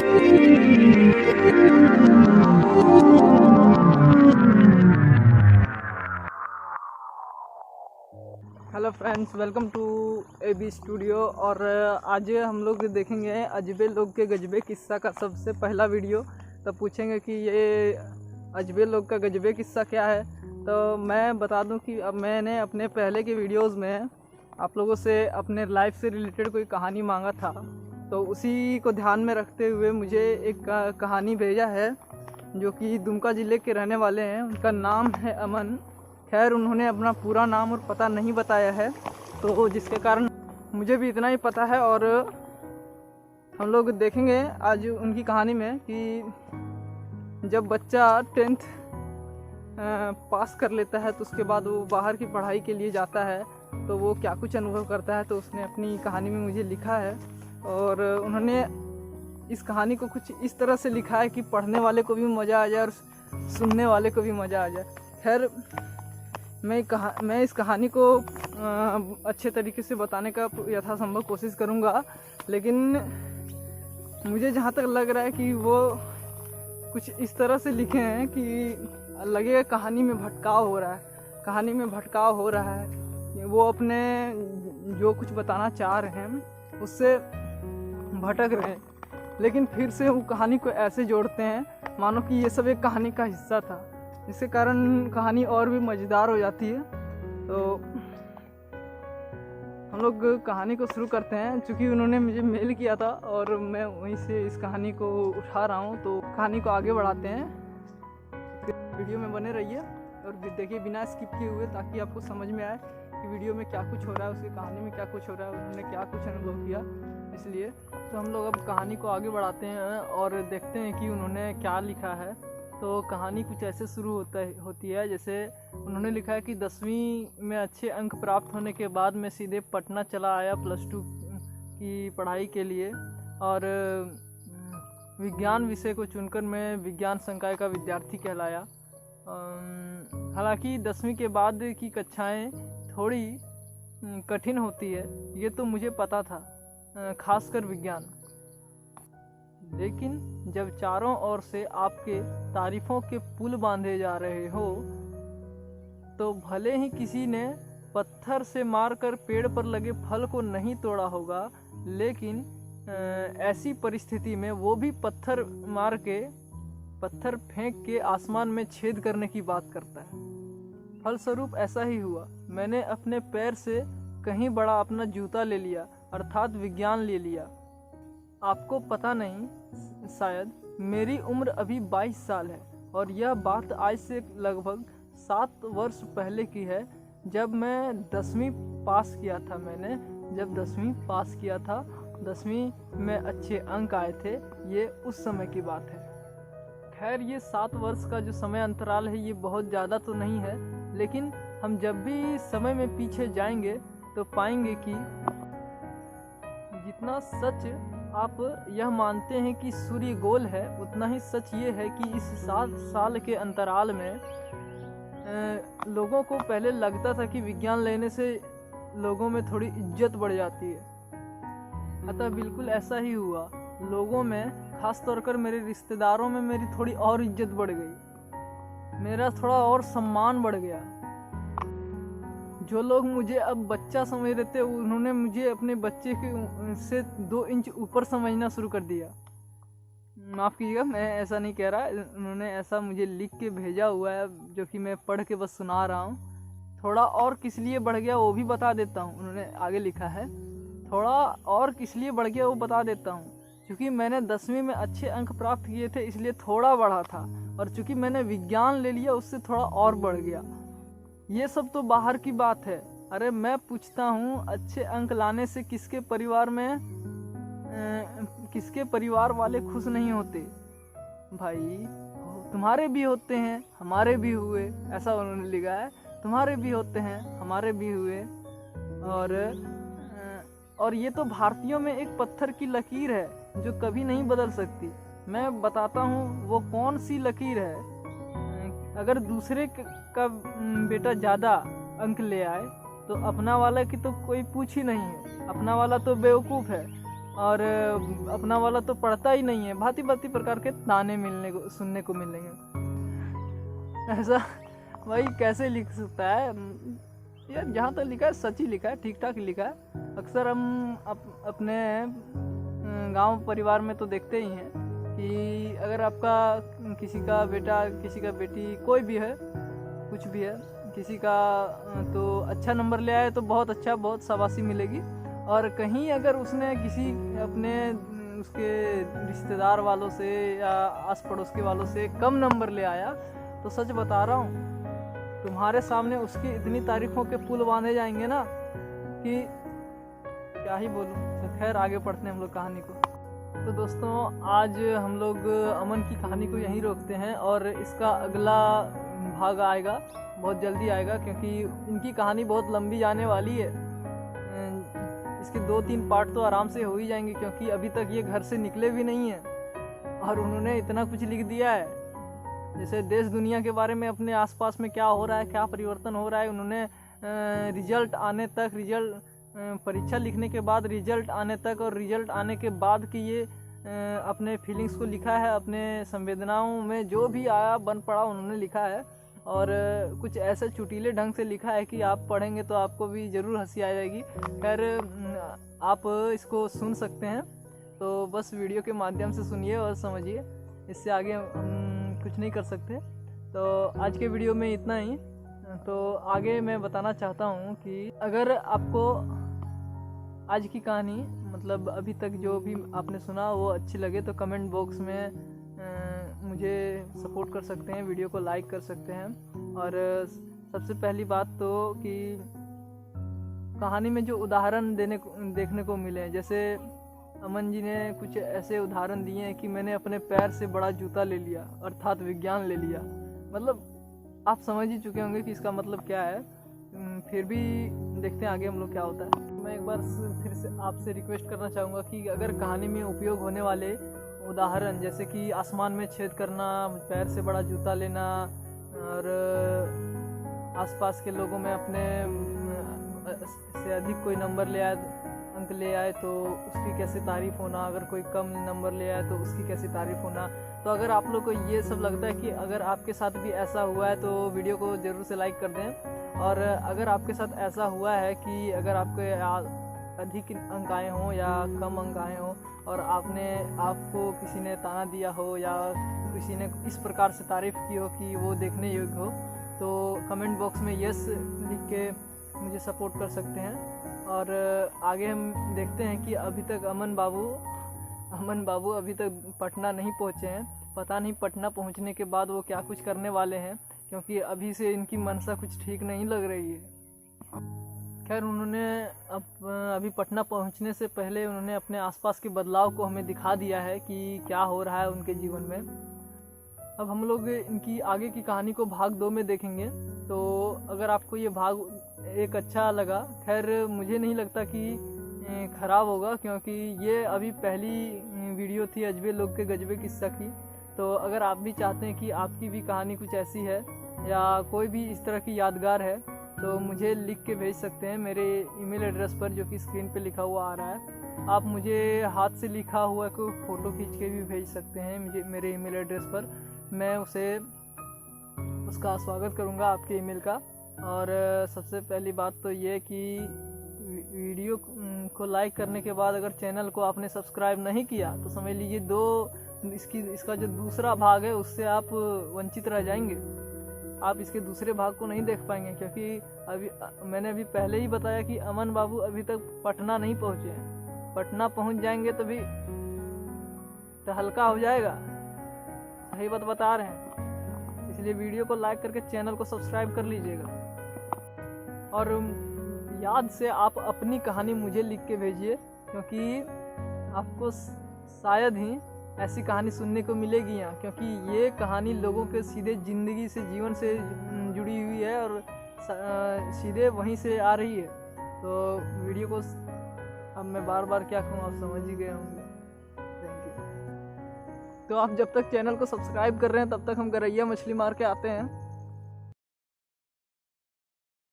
Hello friends, welcome to AB studio. और आज हम लोग देखेंगे अजबे लोग के गजबे किस्सा का सबसे पहला वीडियो। तो पूछेंगे कि ये अजबे लोग का गजबे किस्सा क्या है। तो मैं बता दूं कि अब मैंने अपने पहले के वीडियोस में आप लोगों से अपने लाइफ से रिलेटेड कोई कहानी मांगा था, तो उसी को ध्यान में रखते हुए मुझे एक कहानी भेजा है जो कि दुमका ज़िले के रहने वाले हैं। उनका नाम है अमन। खैर, उन्होंने अपना पूरा नाम और पता नहीं बताया है, तो जिसके कारण मुझे भी इतना ही पता है। और हम लोग देखेंगे आज उनकी कहानी में कि जब बच्चा 10th पास कर लेता है तो उसके बाद वो बाहर की पढ़ाई के लिए जाता है, तो वो क्या कुछ अनुभव करता है। तो उसने अपनी कहानी में मुझे लिखा है, और उन्होंने इस कहानी को कुछ इस तरह से लिखा है कि पढ़ने वाले को भी मज़ा आ जाए और सुनने वाले को भी मज़ा आ जाए। खैर, मैं इस कहानी को अच्छे तरीके से बताने का यथासंभव कोशिश करूँगा, लेकिन मुझे जहाँ तक लग रहा है कि वो कुछ इस तरह से लिखे हैं कि लगेगा कहानी में भटकाव हो रहा है। कहानी में भटकाव हो रहा है, वो अपने जो कुछ बताना चाह रहे हैं उससे भटक रहे हैं, लेकिन फिर से वो कहानी को ऐसे जोड़ते हैं मानो कि ये सब एक कहानी का हिस्सा था, जिसके कारण कहानी और भी मज़ेदार हो जाती है। तो हम लोग कहानी को शुरू करते हैं। चूँकि उन्होंने मुझे मेल किया था और मैं वहीं से इस कहानी को उठा रहा हूँ, तो कहानी को आगे बढ़ाते हैं। वीडियो में बने रहिए और देखिए बिना स्किप किए हुए, ताकि आपको समझ में आए कि वीडियो में क्या कुछ हो रहा है, उसकी कहानी में क्या कुछ हो रहा है, उन्होंने क्या कुछ अनुभव किया। इसलिए तो हम लोग अब कहानी को आगे बढ़ाते हैं और देखते हैं कि उन्होंने क्या लिखा है। तो कहानी कुछ ऐसे शुरू होती है जैसे उन्होंने लिखा है कि 10वीं में अच्छे अंक प्राप्त होने के बाद मैं सीधे पटना चला आया +2 की पढ़ाई के लिए, और विज्ञान विषय को चुनकर मैं विज्ञान संकाय का विद्यार्थी कहलाया। हालांकि 10वीं के बाद की कक्षाएं थोड़ी कठिन होती है, ये तो मुझे पता था, खासकर विज्ञान। लेकिन जब चारों ओर से आपके तारीफों के पुल बांधे जा रहे हो, तो भले ही किसी ने पत्थर से मारकर पेड़ पर लगे फल को नहीं तोड़ा होगा, लेकिन ऐसी परिस्थिति में वो भी पत्थर फेंक के आसमान में छेद करने की बात करता है। फलस्वरूप ऐसा ही हुआ। मैंने अपने पैर से कहीं बड़ा अपना जूता ले लिया, अर्थात विज्ञान ले लिया। आपको पता नहीं, शायद मेरी उम्र अभी 22 साल है, और यह बात आज से लगभग 7 वर्ष पहले की है, जब मैं 10वीं पास किया था। जब 10वीं पास किया था, 10वीं में अच्छे अंक आए थे, ये उस समय की बात है। खैर, ये 7 वर्ष का जो समय अंतराल है ये बहुत ज़्यादा तो नहीं है, लेकिन हम जब भी समय में पीछे जाएंगे तो पाएंगे कि जितना सच आप यह मानते हैं कि सूर्य गोल है, उतना ही सच ये है कि इस 7 साल के अंतराल में लोगों को पहले लगता था कि विज्ञान लेने से लोगों में थोड़ी इज्जत बढ़ जाती है। अतः बिल्कुल ऐसा ही हुआ। लोगों में, खास तौर पर मेरे रिश्तेदारों में, मेरी थोड़ी और इज्जत बढ़ गई, मेरा थोड़ा और सम्मान बढ़ गया। जो लोग मुझे अब बच्चा समझ रहे थे, उन्होंने मुझे अपने बच्चे के से 2 इंच ऊपर समझना शुरू कर दिया। माफ़ कीजिएगा, मैं ऐसा नहीं कह रहा, उन्होंने ऐसा मुझे लिख के भेजा हुआ है, जो कि मैं पढ़ के बस सुना रहा हूँ। थोड़ा और किस लिए बढ़ गया वो भी बता देता हूँ। उन्होंने आगे लिखा है, थोड़ा और किस लिए बढ़ गया वो बता देता हूँ। क्योंकि मैंने 10वीं में अच्छे अंक प्राप्त किए थे, इसलिए थोड़ा बढ़ा था, और चूँकि मैंने विज्ञान ले लिया, उससे थोड़ा और बढ़ गया। ये सब तो बाहर की बात है। अरे मैं पूछता हूँ, अच्छे अंक लाने से किसके परिवार वाले खुश नहीं होते? भाई, तुम्हारे भी होते हैं, हमारे भी हुए, ऐसा उन्होंने लिखा है। तुम्हारे भी होते हैं, हमारे भी हुए, और ये तो भारतीयों में एक पत्थर की लकीर है जो कभी नहीं बदल सकती। मैं बताता हूँ वो कौन सी लकीर है। अगर दूसरे का बेटा ज़्यादा अंक ले आए तो अपना वाला की तो कोई पूछ ही नहीं है, अपना वाला तो बेवकूफ़ है। और अपना वाला तो पढ़ता ही नहीं है। भांति भांति प्रकार के ताने सुनने को मिलेंगे। ऐसा भाई कैसे लिख सकता है यार? जहाँ तक लिखा है सच ही लिखा है, ठीक ठाक ही लिखा है। अक्सर हम अपने गांव परिवार में तो देखते ही हैं कि अगर आपका किसी का बेटा, किसी का बेटी, कोई भी है, कुछ भी है, किसी का तो अच्छा नंबर ले आए तो बहुत अच्छा, बहुत शाबाशी मिलेगी। और कहीं अगर उसने किसी अपने उसके रिश्तेदार वालों से या आस पड़ोस के वालों से कम नंबर ले आया तो सच बता रहा हूँ, तुम्हारे सामने उसकी इतनी तारीफों के पुल बांधे जाएंगे ना कि क्या ही बोलूँ। तो खैर आगे पढ़ते हैं हम लोग कहानी को। तो दोस्तों, आज हम लोग अमन की कहानी को यहीं रोकते हैं और इसका अगला भाग आएगा, बहुत जल्दी आएगा, क्योंकि इनकी कहानी बहुत लंबी जाने वाली है। इसके 2-3 पार्ट तो आराम से हो ही जाएंगे, क्योंकि अभी तक ये घर से निकले भी नहीं हैं और उन्होंने इतना कुछ लिख दिया है। जैसे देश दुनिया के बारे में, अपने आसपास में क्या हो रहा है, क्या परिवर्तन हो रहा है, उन्होंने रिजल्ट आने तक, परीक्षा लिखने के बाद रिजल्ट आने तक और रिजल्ट आने के बाद की ये अपने फीलिंग्स को लिखा है। अपने संवेदनाओं में जो भी आया बन पड़ा उन्होंने लिखा है, और कुछ ऐसे चुटीले ढंग से लिखा है कि आप पढ़ेंगे तो आपको भी ज़रूर हंसी आ जाएगी। खैर आप इसको सुन सकते हैं, तो बस वीडियो के माध्यम से सुनिए और समझिए, इससे आगे हम कुछ नहीं कर सकते। तो आज के वीडियो में इतना ही। तो आगे मैं बताना चाहता हूँ कि अगर आपको आज की कहानी, मतलब अभी तक जो भी आपने सुना, वो अच्छी लगे तो कमेंट बॉक्स में मुझे सपोर्ट कर सकते हैं, वीडियो को लाइक कर सकते हैं। और सबसे पहली बात तो कि कहानी में जो उदाहरण देखने को मिले, जैसे अमन जी ने कुछ ऐसे उदाहरण दिए हैं कि मैंने अपने पैर से बड़ा जूता ले लिया, अर्थात विज्ञान ले लिया। मतलब आप समझ ही चुके होंगे कि इसका मतलब क्या है। फिर भी देखते हैं आगे हम लोग क्या होता है। मैं एक बार फिर से आपसे रिक्वेस्ट करना चाहूँगा कि अगर कहानी में उपयोग होने वाले उदाहरण, जैसे कि आसमान में छेद करना, पैर से बड़ा जूता लेना, और आसपास के लोगों में अपने से अधिक कोई नंबर ले आए, अंक ले आए तो उसकी कैसे तारीफ़ होना, अगर कोई कम नंबर ले आए तो उसकी कैसे तारीफ़ होना। तो अगर आप लोग को ये सब लगता है कि अगर आपके साथ भी ऐसा हुआ है तो वीडियो को ज़रूर से लाइक कर दें। और अगर आपके साथ ऐसा हुआ है कि अगर आपके अधिक अंक आए हों या कम अंक आए हों और आपको किसी ने ताना दिया हो या किसी ने इस प्रकार से तारीफ़ की हो कि वो देखने योग्य हो, तो कमेंट बॉक्स में यस लिख के मुझे सपोर्ट कर सकते हैं। और आगे हम देखते हैं कि अभी तक अमन बाबू अभी तक पटना नहीं पहुँचे हैं। पता नहीं पटना पहुँचने के बाद वो क्या कुछ करने वाले हैं, क्योंकि अभी से इनकी मनसा कुछ ठीक नहीं लग रही है। खैर उन्होंने अभी पटना पहुंचने से पहले उन्होंने अपने आसपास के बदलाव को हमें दिखा दिया है कि क्या हो रहा है उनके जीवन में। अब हम लोग इनकी आगे की कहानी को भाग 2 में देखेंगे। तो अगर आपको ये भाग 1 अच्छा लगा, खैर मुझे नहीं लगता कि ख़राब होगा, क्योंकि ये अभी पहली वीडियो थी अजबे लोग के गजबे किस्सा की। तो अगर आप भी चाहते हैं कि आपकी भी कहानी कुछ ऐसी है या कोई भी इस तरह की यादगार है, तो मुझे लिख के भेज सकते हैं मेरे ईमेल एड्रेस पर, जो कि स्क्रीन पे लिखा हुआ आ रहा है। आप मुझे हाथ से लिखा हुआ कोई फ़ोटो खींच के भी भेज सकते हैं मेरे ईमेल एड्रेस पर। मैं उसका स्वागत करूंगा, आपके ईमेल का। और सबसे पहली बात तो ये कि वीडियो को लाइक करने के बाद अगर चैनल को आपने सब्सक्राइब नहीं किया तो समझ लीजिए इसका जो दूसरा भाग है उससे आप वंचित रह जाएंगे। आप इसके दूसरे भाग को नहीं देख पाएंगे, क्योंकि मैंने अभी पहले ही बताया कि अमन बाबू अभी तक पटना नहीं पहुँचे हैं। पटना पहुँच जाएंगे तभी तो हल्का हो जाएगा, सही बात बता रहे हैं। इसलिए वीडियो को लाइक करके चैनल को सब्सक्राइब कर लीजिएगा। और याद से आप अपनी कहानी मुझे लिख के भेजिए, क्योंकि आपको शायद ही ऐसी कहानी सुनने को मिलेगी यहाँ, क्योंकि ये कहानी लोगों के सीधे ज़िंदगी से, जीवन से जुड़ी हुई है और सीधे वहीं से आ रही है। तो वीडियो को अब मैं बार बार क्या कहूँ, आप समझ ही गए होंगे। Thank you. तो आप जब तक चैनल को सब्सक्राइब कर रहे हैं तब तक हम गरैया मछली मार के आते हैं।